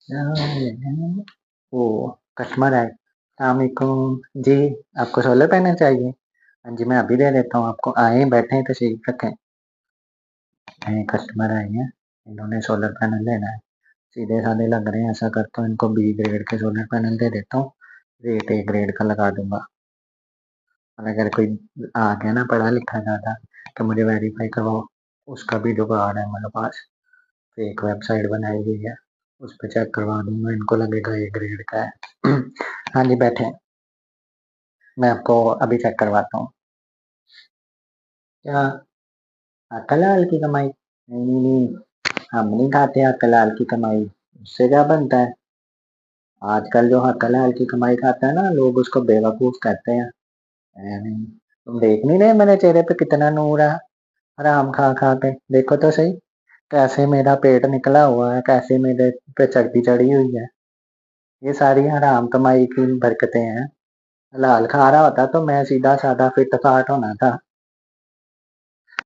वो कस्टमर है। अस्सलामुअलैकुम जी, आपको सोलर पैनल चाहिए? हाँ जी, मैं अभी दे देता हूँ आपको। आए बैठे तो सही, रखें। कस्टमर आए हैं, इन्होंने सोलर पैनल लेना है। सीधे साधे लग रहे हैं, ऐसा करता हूँ इनको बी ग्रेड के सोलर पैनल दे देता हूँ, रेट ए ग्रेड का लगा दूंगा। और अगर कोई आ गया ना पढ़ा लिखा ज़्यादा तो मुझे वेरीफाई करवाओ, उसका भी जुगाड़ है मेरे पास। फेक वेबसाइट बनाई हुई है, उस पर चेक करवा दूंगा, इनको लगेगा ए ग्रेड का है। हाँ जी बैठे, मैं आपको अभी चेक करवाता हूँ। क्या हलाल की कमाई? नहीं नहीं, हम नहीं खाते हलाल की कमाई। उससे क्या बनता है? आजकल जो हलाल की कमाई खाता है ना, लोग उसको बेवकूफ कहते हैं। नहीं, तुम देख नहीं रहे मेरे चेहरे पे कितना नूर है? हराम खा खा के देखो तो सही, कैसे मेरा पेट निकला हुआ है, कैसे मेरे पे चर्बी चढ़ी हुई है। ये सारी हराम कमाई की बरकतें हैं। हलाल खा रहा होता तो मैं सीधा साधा फिट फाट होना था।